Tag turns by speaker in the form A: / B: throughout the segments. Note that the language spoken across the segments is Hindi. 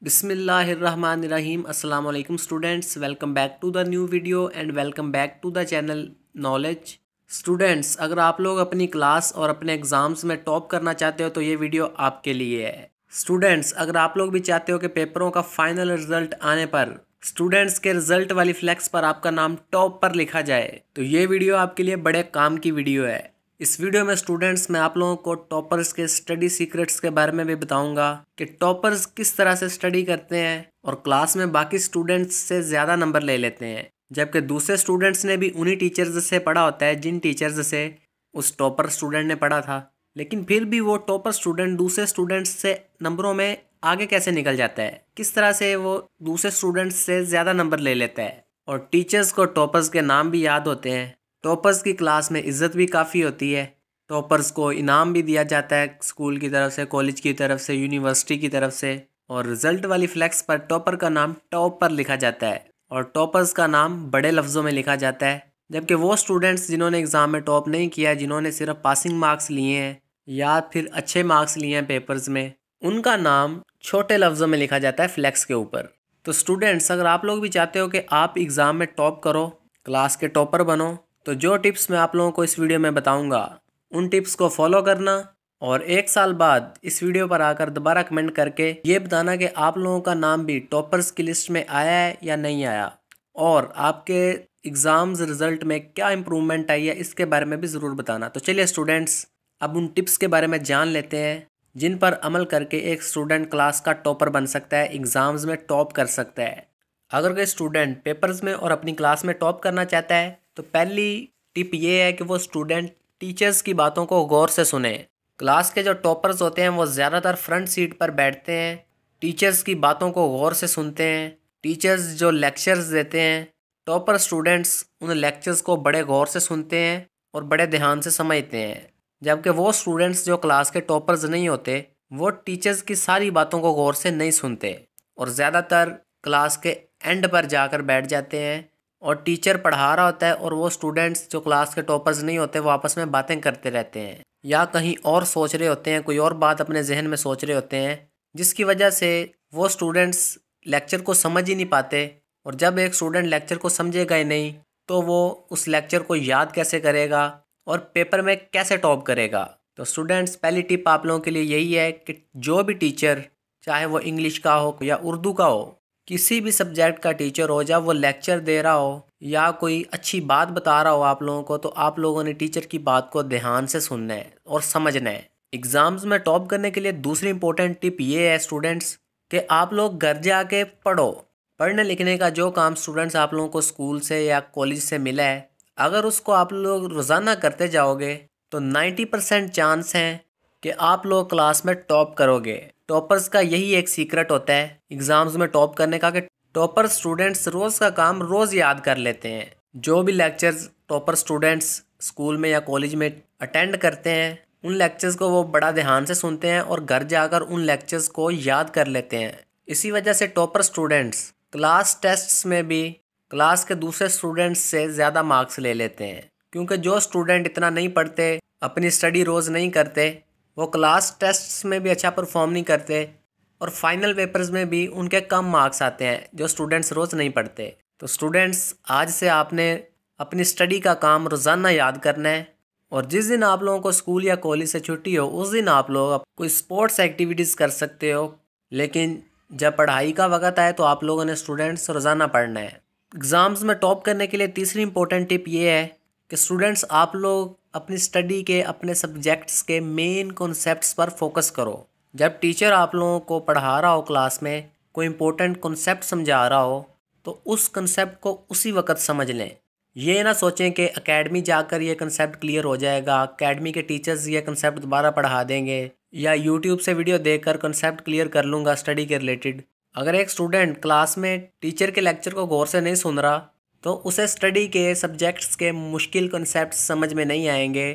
A: बिस्मिल्लाहिर्रहमानिर्रहीम अस्सलाम वालेकुम students, welcome back to the new video and welcome back to the channel knowledge. Students, अगर आप लोग अपनी क्लास और अपने एग्ज़ाम्स में टॉप करना चाहते हो तो ये वीडियो आपके लिए है। स्टूडेंट्स, अगर आप लोग भी चाहते हो कि पेपरों का फाइनल रिजल्ट आने पर स्टूडेंट्स के रिजल्ट वाली फ्लैक्स पर आपका नाम टॉप पर लिखा जाए तो ये वीडियो आपके लिए बड़े काम की वीडियो है। इस वीडियो में स्टूडेंट्स मैं आप लोगों को टॉपर्स के स्टडी सीक्रेट्स के बारे में भी बताऊंगा कि टॉपर्स किस तरह से स्टडी करते हैं और क्लास में बाकी स्टूडेंट्स से ज़्यादा नंबर ले लेते हैं, जबकि दूसरे स्टूडेंट्स ने भी उन्हीं टीचर्स से पढ़ा होता है जिन टीचर्स से उस टॉपर स्टूडेंट ने पढ़ा था, लेकिन फिर भी वो टॉपर स्टूडेंट दूसरे स्टूडेंट्स से नंबरों में आगे कैसे निकल जाता है, किस तरह से वो दूसरे स्टूडेंट्स से ज़्यादा नंबर ले लेता है। और टीचर्स को टॉपर्स के नाम भी याद होते हैं। टॉपर्स की क्लास में इज्जत भी काफ़ी होती है। टॉपर्स को इनाम भी दिया जाता है स्कूल की तरफ से, कॉलेज की तरफ से, यूनिवर्सिटी की तरफ से। और रिजल्ट वाली फ्लैक्स पर टॉपर का नाम टॉप पर लिखा जाता है और टॉपर्स का नाम बड़े लफ्ज़ों में लिखा जाता है, जबकि वो स्टूडेंट्स जिन्होंने एग्ज़ाम में टॉप नहीं किया, जिन्होंने सिर्फ पासिंग मार्क्स लिए हैं या फिर अच्छे मार्क्स लिए हैं पेपर्स में, उनका नाम छोटे लफ्ज़ों में लिखा जाता है फ्लैक्स के ऊपर। तो स्टूडेंट्स, अगर आप लोग भी चाहते हो कि आप एग्ज़ाम में टॉप करो, क्लास के टॉपर बनो, तो जो टिप्स मैं आप लोगों को इस वीडियो में बताऊंगा उन टिप्स को फॉलो करना और एक साल बाद इस वीडियो पर आकर दोबारा कमेंट करके ये बताना कि आप लोगों का नाम भी टॉपर्स की लिस्ट में आया है या नहीं आया, और आपके एग्ज़ाम्स रिजल्ट में क्या इम्प्रूवमेंट आई है इसके बारे में भी ज़रूर बताना। तो चलिए स्टूडेंट्स, अब उन टिप्स के बारे में जान लेते हैं जिन पर अमल करके एक स्टूडेंट क्लास का टॉपर बन सकता है, एग्ज़ाम्स में टॉप कर सकता है। अगर कोई स्टूडेंट पेपर्स में और अपनी क्लास में टॉप करना चाहता है तो पहली टिप ये है कि वो स्टूडेंट टीचर्स की बातों को गौर से सुने। क्लास के जो टॉपर्स होते हैं वो ज़्यादातर फ्रंट सीट पर बैठते हैं, टीचर्स की बातों को गौर से सुनते हैं। टीचर्स जो लेक्चर्स देते हैं, टॉपर स्टूडेंट्स उन लेक्चर्स को बड़े गौर से सुनते हैं और बड़े ध्यान से समझते हैं, जबकि वो स्टूडेंट्स जो क्लास के टॉपर्स नहीं होते वो टीचर्स की सारी बातों को गौर से नहीं सुनते और ज़्यादातर क्लास के एंड पर जाकर बैठ जाते हैं और टीचर पढ़ा रहा होता है और वो स्टूडेंट्स जो क्लास के टॉपर्स नहीं होते वो आपस में बातें करते रहते हैं या कहीं और सोच रहे होते हैं, कोई और बात अपने जहन में सोच रहे होते हैं, जिसकी वजह से वो स्टूडेंट्स लेक्चर को समझ ही नहीं पाते। और जब एक स्टूडेंट लेक्चर को समझेगा ही नहीं तो वो उस लेक्चर को याद कैसे करेगा और पेपर में कैसे टॉप करेगा। तो स्टूडेंट्स, पहली टिप आप लोगों के लिए यही है कि जो भी टीचर, चाहे वो इंग्लिश का हो या उर्दू का हो, किसी भी सब्जेक्ट का टीचर हो, जब वो लेक्चर दे रहा हो या कोई अच्छी बात बता रहा हो आप लोगों को, तो आप लोगों ने टीचर की बात को ध्यान से सुनना है और समझना है। एग्ज़ाम्स में टॉप करने के लिए दूसरी इंपॉर्टेंट टिप ये है स्टूडेंट्स कि आप लोग घर जाके पढ़ो। पढ़ने लिखने का जो काम स्टूडेंट्स आप लोगों को स्कूल से या कॉलेज से मिला है, अगर उसको आप लोग रोज़ाना करते जाओगे तो 90% चांस हैं कि आप लोग क्लास में टॉप करोगे। टॉपर्स का यही एक सीक्रेट होता है एग्ज़ाम्स में टॉप करने का कि टॉपर स्टूडेंट्स रोज़ का काम रोज़ याद कर लेते हैं। जो भी लेक्चर्स टॉपर स्टूडेंट्स स्कूल में या कॉलेज में अटेंड करते हैं, उन लेक्चर्स को वो बड़ा ध्यान से सुनते हैं और घर जाकर उन लेक्चर्स को याद कर लेते हैं। इसी वजह से टॉपर स्टूडेंट्स क्लास टेस्ट्स में भी क्लास के दूसरे स्टूडेंट्स से ज़्यादा मार्क्स ले लेते हैं, क्योंकि जो स्टूडेंट इतना नहीं पढ़ते, अपनी स्टडी रोज़ नहीं करते, वो क्लास टेस्ट्स में भी अच्छा परफॉर्म नहीं करते और फाइनल पेपर्स में भी उनके कम मार्क्स आते हैं जो स्टूडेंट्स रोज़ नहीं पढ़ते। तो स्टूडेंट्स, आज से आपने अपनी स्टडी का काम रोज़ाना याद करना है और जिस दिन आप लोगों को स्कूल या कॉलेज से छुट्टी हो उस दिन आप लोग कोई स्पोर्ट्स एक्टिविटीज़ कर सकते हो, लेकिन जब पढ़ाई का वक्त आए तो आप लोगों ने स्टूडेंट्स रोज़ाना पढ़ना है। एग्ज़ाम्स में टॉप करने के लिए तीसरी इंपॉर्टेंट टिप ये है कि स्टूडेंट्स आप लोग अपनी स्टडी के, अपने सब्जेक्ट्स के मेन कॉन्सेप्ट्स पर फोकस करो। जब टीचर आप लोगों को पढ़ा रहा हो, क्लास में कोई इंपॉर्टेंट कॉन्सेप्ट समझा रहा हो, तो उस कॉन्सेप्ट को उसी वक्त समझ लें। ये ना सोचें कि एकेडमी जाकर ये कॉन्सेप्ट क्लियर हो जाएगा, एकेडमी के टीचर्स ये कॉन्सेप्ट दोबारा पढ़ा देंगे या यूट्यूब से वीडियो देखकर कॉन्सेप्ट क्लियर कर लूँगा स्टडी के रिलेटेड। अगर एक स्टूडेंट क्लास में टीचर के लेक्चर को गौर से नहीं सुन रहा तो उसे स्टडी के सब्जेक्ट्स के मुश्किल कॉन्सेप्ट समझ में नहीं आएंगे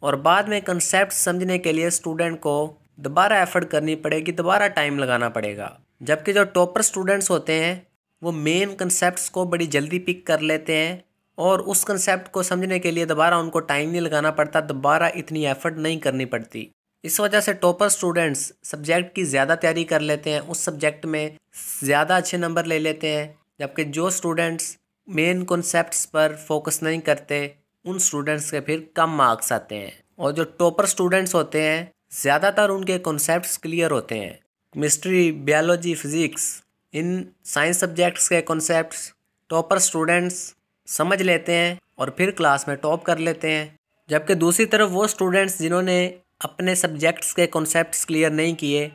A: और बाद में कॉन्सेप्ट समझने के लिए स्टूडेंट को दोबारा एफर्ट करनी पड़ेगी, दोबारा टाइम लगाना पड़ेगा। जबकि जो टॉपर स्टूडेंट्स होते हैं वो मेन कॉन्सेप्ट्स को बड़ी जल्दी पिक कर लेते हैं और उस कॉन्सेप्ट को समझने के लिए दोबारा उनको टाइम नहीं लगाना पड़ता, दोबारा इतनी एफर्ट नहीं करनी पड़ती। इस वजह से टॉपर स्टूडेंट्स सब्जेक्ट की ज़्यादा तैयारी कर लेते हैं, उस सब्जेक्ट में ज़्यादा अच्छे नंबर ले लेते हैं, जबकि जो स्टूडेंट्स मेन कॉन्सेप्ट्स पर फोकस नहीं करते उन स्टूडेंट्स के फिर कम मार्क्स आते हैं। और जो टॉपर स्टूडेंट्स होते हैं ज़्यादातर उनके कॉन्सेप्ट्स क्लियर होते हैं। Chemistry, biology, physics, in science subjects के कॉन्सेप्ट्स टॉपर स्टूडेंट्स समझ लेते हैं और फिर क्लास में टॉप कर लेते हैं। जबकि दूसरी तरफ वो स्टूडेंट्स जिन्होंने अपने सब्जेक्ट्स के कॉन्सेप्ट्स क्लियर नहीं किए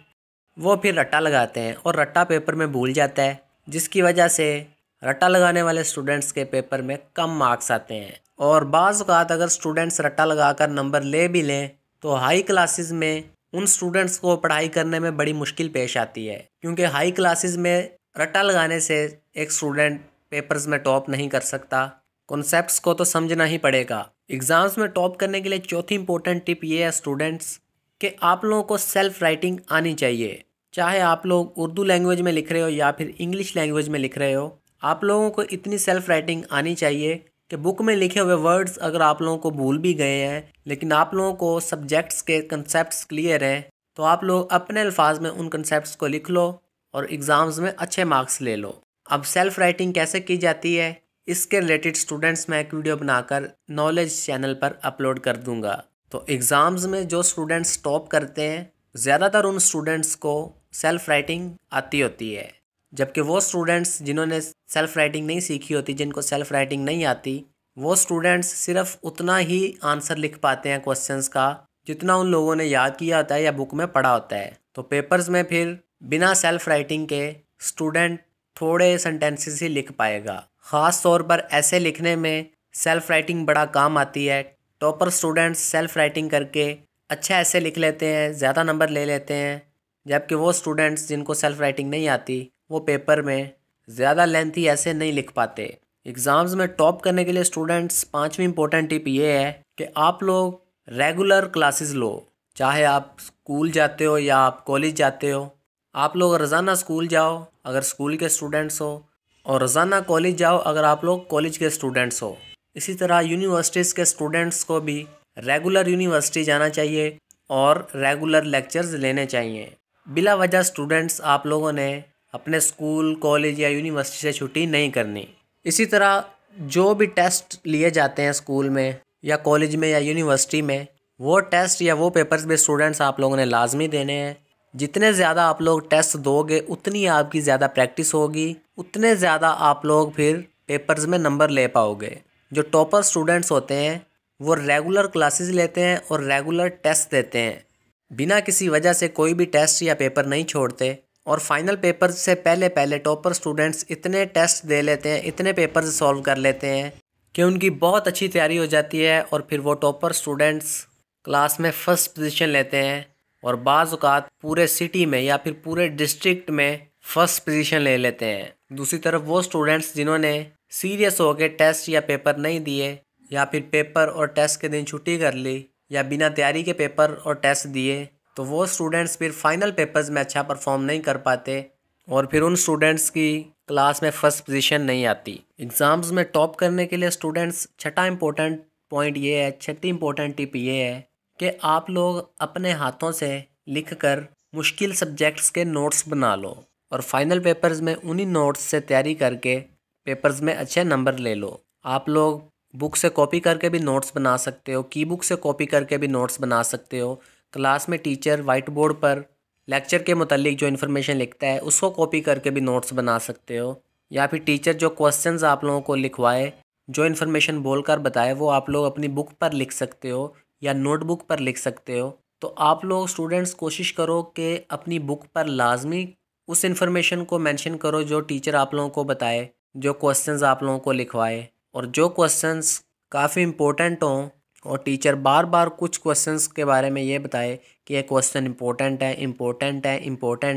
A: वो फिर रट्टा लगाते हैं और रट्टा पेपर में भूल जाता है, जिसकी वजह से रट्टा लगाने वाले स्टूडेंट्स के पेपर में कम मार्क्स आते हैं। और बाज़ औक़ात अगर स्टूडेंट्स रट्टा लगाकर नंबर ले भी लें तो हाई क्लासेस में उन स्टूडेंट्स को पढ़ाई करने में बड़ी मुश्किल पेश आती है, क्योंकि हाई क्लासेस में रट्टा लगाने से एक स्टूडेंट पेपर्स में टॉप नहीं कर सकता, कॉन्सेप्ट्स को तो समझना ही पड़ेगा। एग्ज़ाम्स में टॉप करने के लिए चौथी इंपॉर्टेंट टिप ये है स्टूडेंट्स कि आप लोगों को सेल्फ राइटिंग आनी चाहिए। चाहे आप लोग उर्दू लैंग्वेज में लिख रहे हो या फिर इंग्लिश लैंग्वेज में लिख रहे हो, आप लोगों को इतनी सेल्फ राइटिंग आनी चाहिए कि बुक में लिखे हुए वर्ड्स अगर आप लोगों को भूल भी गए हैं लेकिन आप लोगों को सब्जेक्ट्स के कंसेप्ट्स क्लियर हैं तो आप लोग अपने अल्फाज में उन कंसेप्ट्स को लिख लो और एग्ज़ाम्स में अच्छे मार्क्स ले लो। अब सेल्फ राइटिंग कैसे की जाती है इसके रिलेटेड स्टूडेंट्स मैं एक वीडियो बनाकर नॉलेज चैनल पर अपलोड कर दूंगा। तो एग्ज़ाम्स में जो स्टूडेंट्स टॉप करते हैं ज़्यादातर उन स्टूडेंट्स को सेल्फ राइटिंग आती होती है, जबकि वो स्टूडेंट्स जिन्होंने सेल्फ राइटिंग नहीं सीखी होती, जिनको सेल्फ राइटिंग नहीं आती, वो स्टूडेंट्स सिर्फ उतना ही आंसर लिख पाते हैं क्वेश्चंस का जितना उन लोगों ने याद किया होता है या बुक में पढ़ा होता है। तो पेपर्स में फिर बिना सेल्फ राइटिंग के स्टूडेंट थोड़े सेंटेंसेस ही लिख पाएगा। ख़ास तौर पर ऐसे लिखने में सेल्फ राइटिंग बड़ा काम आती है। टॉपर स्टूडेंट्स सेल्फ राइटिंग करके अच्छा ऐसे लिख लेते हैं, ज़्यादा नंबर ले लेते हैं, जबकि वो स्टूडेंट्स जिनको सेल्फ राइटिंग नहीं आती वो पेपर में ज़्यादा लेंथी ऐसे नहीं लिख पाते। एग्ज़ाम्स में टॉप करने के लिए स्टूडेंट्स पांचवी इंपॉर्टेंट टिप ये है कि आप लोग रेगुलर क्लासेस लो। चाहे आप स्कूल जाते हो या आप कॉलेज जाते हो, आप लोग रोज़ाना स्कूल जाओ अगर स्कूल के स्टूडेंट्स हो और रोज़ाना कॉलेज जाओ अगर आप लोग कॉलेज के स्टूडेंट्स हो। इसी तरह यूनिवर्सिटीज़ के स्टूडेंट्स को भी रेगुलर यूनिवर्सिटी जाना चाहिए और रेगुलर लेक्चर्स लेने चाहिए। बिला वजह स्टूडेंट्स आप लोगों ने अपने स्कूल, कॉलेज या यूनिवर्सिटी से छुट्टी नहीं करनी। इसी तरह जो भी टेस्ट लिए जाते हैं स्कूल में या कॉलेज में या यूनिवर्सिटी में, वो टेस्ट या वो पेपर्स भी स्टूडेंट्स आप लोगों ने लाजमी देने हैं। जितने ज़्यादा आप लोग टेस्ट दोगे उतनी आपकी ज़्यादा प्रैक्टिस होगी, उतने ज़्यादा आप लोग फिर पेपर्स में नंबर ले पाओगे। जो टॉपर स्टूडेंट्स होते हैं वो रेगुलर क्लासेस लेते हैं और रेगुलर टेस्ट देते हैं, बिना किसी वजह से कोई भी टेस्ट या पेपर नहीं छोड़ते। और फाइनल पेपर से पहले पहले टॉपर स्टूडेंट्स इतने टेस्ट दे लेते हैं, इतने पेपर सॉल्व कर लेते हैं कि उनकी बहुत अच्छी तैयारी हो जाती है और फिर वो टॉपर स्टूडेंट्स क्लास में फ़र्स्ट पोजीशन लेते हैं और बाज़ औक़ात पूरे सिटी में या फिर पूरे डिस्ट्रिक्ट में फ़र्स्ट पोजीशन ले लेते हैं। दूसरी तरफ वो स्टूडेंट्स जिन्होंने सीरियस होकर टेस्ट या पेपर नहीं दिए या फिर पेपर और टेस्ट के दिन छुट्टी कर ली या बिना तैयारी के पेपर और टेस्ट दिए, तो वो स्टूडेंट्स फिर फाइनल पेपर्स में अच्छा परफॉर्म नहीं कर पाते और फिर उन स्टूडेंट्स की क्लास में फ़र्स्ट पोजीशन नहीं आती। एग्ज़ाम्स में टॉप करने के लिए स्टूडेंट्स छठी इंपॉर्टेंट टिप ये है कि आप लोग अपने हाथों से लिखकर मुश्किल सब्जेक्ट्स के नोट्स बना लो और फाइनल पेपर्स में उन्हीं नोट्स से तैयारी करके पेपर्स में अच्छे नंबर ले लो। आप लोग बुक से कॉपी करके भी नोट्स बना सकते हो, की बुक से कॉपी करके भी नोट्स बना सकते हो। क्लास में टीचर वाइट बोर्ड पर लेक्चर के मुतालिक जो इन्फॉर्मेशन लिखता है उसको कॉपी करके भी नोट्स बना सकते हो, या फिर टीचर जो क्वेश्चंस आप लोगों को लिखवाए, जो इन्फॉर्मेशन बोलकर बताए, वो आप लोग अपनी बुक पर लिख सकते हो या नोटबुक पर लिख सकते हो। तो आप लोग स्टूडेंट्स कोशिश करो कि अपनी बुक पर लाजमी उस इन्फॉर्मेशन को मेंशन करो जो टीचर आप लोगों को बताए, जो क्वेश्चंस आप लोगों को लिखवाए, और जो क्वेश्चंस काफ़ी इम्पोर्टेंट हों और टीचर बार बार कुछ क्वेश्चंस के बारे में ये बताए कि ये क्वेश्चन इम्पोर्टेंट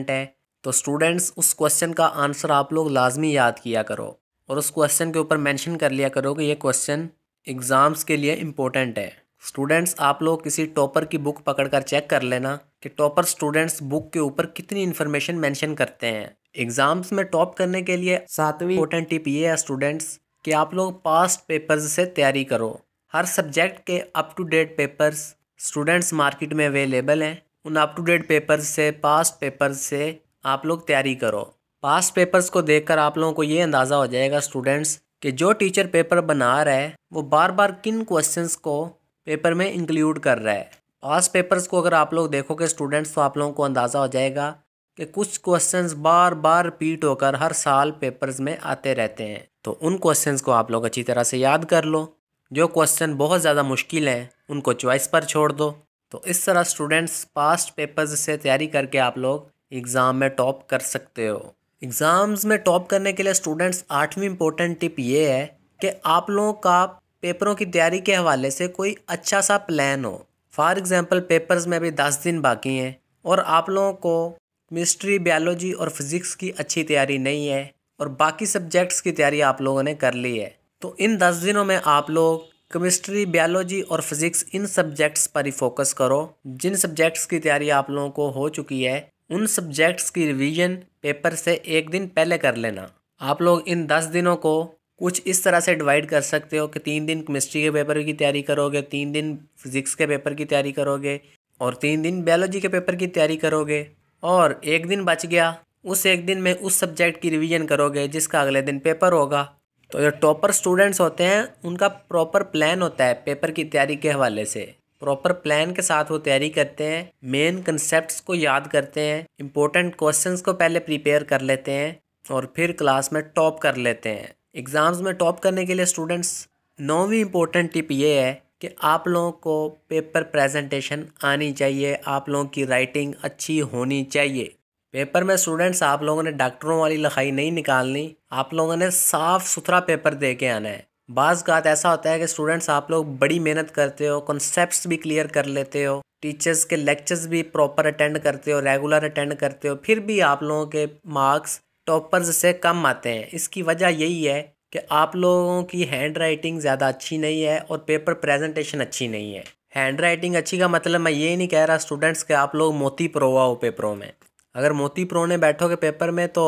A: है, तो स्टूडेंट्स उस क्वेश्चन का आंसर आप लोग लाजमी याद किया करो और उस क्वेश्चन के ऊपर मेंशन कर लिया करो कि ये क्वेश्चन एग्ज़ाम्स के लिए इम्पोर्टेंट है। स्टूडेंट्स आप लोग किसी टॉपर की बुक पकड़कर चेक कर लेना कि टॉपर स्टूडेंट्स बुक के ऊपर कितनी इन्फॉर्मेशन मेंशन करते हैं। एग्ज़ाम्स में टॉप करने के लिए सातवीं इंपॉर्टेंट टिप ये है स्टूडेंट्स कि आप लोग पास्ट पेपर्स से तैयारी करो। हर सब्जेक्ट के up to date papers students market में अवेलेबल हैं। उन अप टू डेट पेपर्स से, पास्ट पेपर्स से आप लोग तैयारी करो। पास्ट पेपर्स को देखकर आप लोगों को ये अंदाज़ा हो जाएगा स्टूडेंट्स कि जो टीचर पेपर बना रहा है वो बार बार किन क्वेश्चंस को पेपर में इंक्लूड कर रहा है। पास्ट पेपर्स को अगर आप लोग देखोगे स्टूडेंट्स तो आप लोगों को अंदाज़ा हो जाएगा कि कुछ क्वेश्चंस बार बार रिपीट होकर हर साल पेपर्स में आते रहते हैं। तो उन क्वेश्चंस को आप लोग अच्छी तरह से याद कर लो। जो क्वेश्चन बहुत ज़्यादा मुश्किल हैं उनको चॉइस पर छोड़ दो। तो इस तरह स्टूडेंट्स पास्ट पेपर्स से तैयारी करके आप लोग एग्ज़ाम में टॉप कर सकते हो। एग्ज़ाम्स में टॉप करने के लिए स्टूडेंट्स 8वीं इम्पोर्टेंट टिप ये है कि आप लोगों का पेपरों की तैयारी के हवाले से कोई अच्छा सा प्लान हो। फॉर एग्ज़ाम्पल पेपर्स में अभी 10 दिन बाकी हैं और आप लोगों को केमिस्ट्री, बायोलॉजी और फिज़िक्स की अच्छी तैयारी नहीं है और बाकी सब्जेक्ट्स की तैयारी आप लोगों ने कर ली है। तो इन 10 दिनों में आप लोग केमिस्ट्री, बायोलॉजी और फिज़िक्स इन सब्जेक्ट्स पर ही फोकस करो। जिन सब्जेक्ट्स की तैयारी आप लोगों को हो चुकी है उन सब्जेक्ट्स की रिवीजन पेपर से एक दिन पहले कर लेना। आप लोग इन 10 दिनों को कुछ इस तरह से डिवाइड कर सकते हो कि 3 दिन केमिस्ट्री के पेपर की तैयारी करोगे, 3 दिन फिज़िक्स के पेपर की तैयारी करोगे और 3 दिन बायोलॉजी के पेपर की तैयारी करोगे और एक दिन बच गया, उस एक दिन में उस सब्जेक्ट की रिवीजन करोगे जिसका अगले दिन पेपर होगा। तो जो टॉपर स्टूडेंट्स होते हैं उनका प्रॉपर प्लान होता है पेपर की तैयारी के हवाले से। प्रॉपर प्लान के साथ वो तैयारी करते हैं, मेन कंसेप्ट्स को याद करते हैं, इंपॉर्टेंट क्वेश्चंस को पहले प्रिपेयर कर लेते हैं और फिर क्लास में टॉप कर लेते हैं। एग्ज़ाम्स में टॉप करने के लिए स्टूडेंट्स 9वीं इम्पोर्टेंट टिप ये है कि आप लोगों को पेपर प्रेजेंटेशन आनी चाहिए, आप लोगों की राइटिंग अच्छी होनी चाहिए। पेपर में स्टूडेंट्स आप लोगों ने डॉक्टरों वाली लिखाई नहीं निकालनी, आप लोगों ने साफ़ सुथरा पेपर दे के आना है। बाज़ बात ऐसा होता है कि स्टूडेंट्स आप लोग बड़ी मेहनत करते हो, कॉन्सेप्ट्स भी क्लियर कर लेते हो, टीचर्स के लेक्चर्स भी प्रॉपर अटेंड करते हो, रेगुलर अटेंड करते हो, फिर भी आप लोगों के मार्क्स टॉपर्स से कम आते हैं। इसकी वजह यही है कि आप लोगों की हैंड राइटिंग ज़्यादा अच्छी नहीं है और पेपर प्रेजेंटेशन अच्छी नहीं है। हैंड राइटिंग अच्छी का मतलब मैं ये नहीं कह रहा स्टूडेंट्स कि आप लोग मोती प्रोवा हो पेपरों में। अगर मोती प्रोने बैठोगे पेपर में तो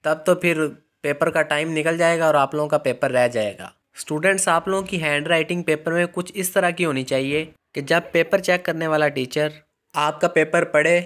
A: तब तो फिर पेपर का टाइम निकल जाएगा और आप लोगों का पेपर रह जाएगा। स्टूडेंट्स आप लोगों की हैंड राइटिंग पेपर में कुछ इस तरह की होनी चाहिए कि जब पेपर चेक करने वाला टीचर आपका पेपर पढ़े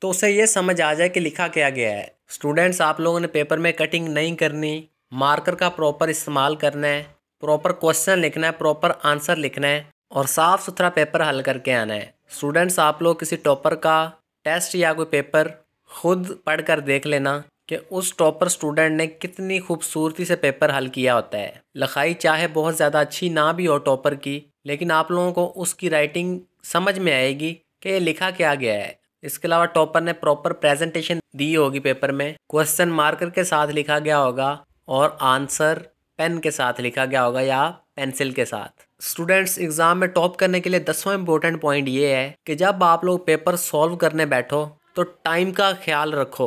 A: तो उसे ये समझ आ जाए कि लिखा क्या गया है। स्टूडेंट्स आप लोगों ने पेपर में कटिंग नहीं करनी, मार्कर का प्रॉपर इस्तेमाल करना है, प्रॉपर क्वेश्चन लिखना है, प्रॉपर आंसर लिखना है और साफ़ सुथरा पेपर हल करके आना है। स्टूडेंट्स आप लोग किसी टॉपर का टेस्ट या कोई पेपर खुद पढ़कर देख लेना कि उस टॉपर स्टूडेंट ने कितनी खूबसूरती से पेपर हल किया होता है। लिखाई चाहे बहुत ज़्यादा अच्छी ना भी हो टॉपर की, लेकिन आप लोगों को उसकी राइटिंग समझ में आएगी कि ये लिखा क्या गया है। इसके अलावा टॉपर ने प्रॉपर प्रेजेंटेशन दी होगी पेपर में, क्वेश्चन मार्कर के साथ लिखा गया होगा और आंसर पेन के साथ लिखा गया होगा या पेंसिल के साथ। स्टूडेंट्स एग्ज़ाम में टॉप करने के लिए 10वां इम्पोर्टेंट पॉइंट ये है कि जब आप लोग पेपर सॉल्व करने बैठो तो टाइम का ख्याल रखो।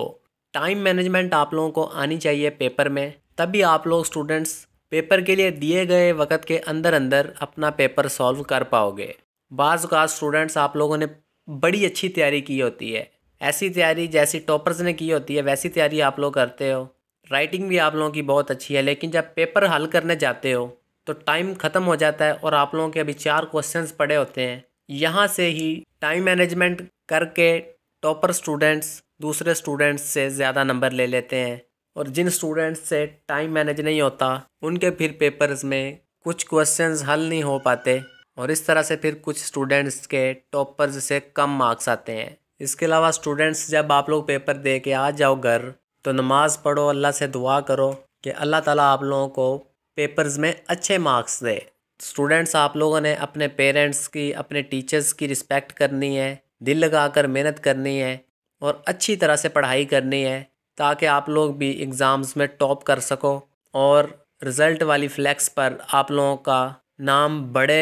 A: टाइम मैनेजमेंट आप लोगों को आनी चाहिए पेपर में, तभी आप लोग स्टूडेंट्स पेपर के लिए दिए गए वक्त के अंदर अंदर अपना पेपर सॉल्व कर पाओगे। बाज़ औक़ात स्टूडेंट्स आप लोगों ने बड़ी अच्छी तैयारी की होती है, ऐसी तैयारी जैसी टॉपर्स ने की होती है वैसी तैयारी आप लोग करते हो, राइटिंग भी आप लोगों की बहुत अच्छी है, लेकिन जब पेपर हल करने जाते हो तो टाइम ख़त्म हो जाता है और आप लोगों के अभी 4 क्वेश्चंस पड़े होते हैं। यहाँ से ही टाइम मैनेजमेंट करके टॉपर स्टूडेंट्स दूसरे स्टूडेंट्स से ज़्यादा नंबर ले लेते हैं और जिन स्टूडेंट्स से टाइम मैनेज नहीं होता उनके फिर पेपर्स में कुछ क्वेश्चंस हल नहीं हो पाते और इस तरह से फिर कुछ स्टूडेंट्स के टॉपर्स से कम मार्क्स आते हैं। इसके अलावा स्टूडेंट्स जब आप लोग पेपर दे के आ जाओ घर तो नमाज़ पढ़ो, अल्लाह से दुआ करो कि अल्लाह ताला आप लोगों को पेपर्स में अच्छे मार्क्स दे। स्टूडेंट्स आप लोगों ने अपने पेरेंट्स की, अपने टीचर्स की रिस्पेक्ट करनी है, दिल लगाकर मेहनत करनी है और अच्छी तरह से पढ़ाई करनी है ताकि आप लोग भी एग्ज़ाम्स में टॉप कर सको और रिज़ल्ट वाली फ्लैक्स पर आप लोगों का नाम बड़े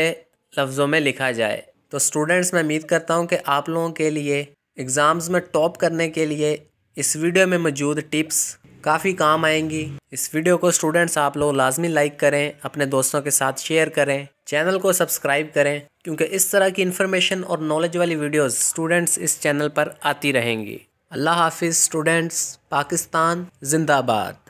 A: लफ्ज़ों में लिखा जाए। तो स्टूडेंट्स मैं उम्मीद करता हूँ कि आप लोगों के लिए एग्ज़ाम्स में टॉप करने के लिए इस वीडियो में मौजूद टिप्स काफ़ी काम आएंगी। इस वीडियो को स्टूडेंट्स आप लोग लाजमी लाइक करें, अपने दोस्तों के साथ शेयर करें, चैनल को सब्सक्राइब करें क्योंकि इस तरह की इन्फॉर्मेशन और नॉलेज वाली वीडियोस स्टूडेंट्स इस चैनल पर आती रहेंगी। अल्लाह हाफिज़ स्टूडेंट्स, पाकिस्तान जिंदाबाद।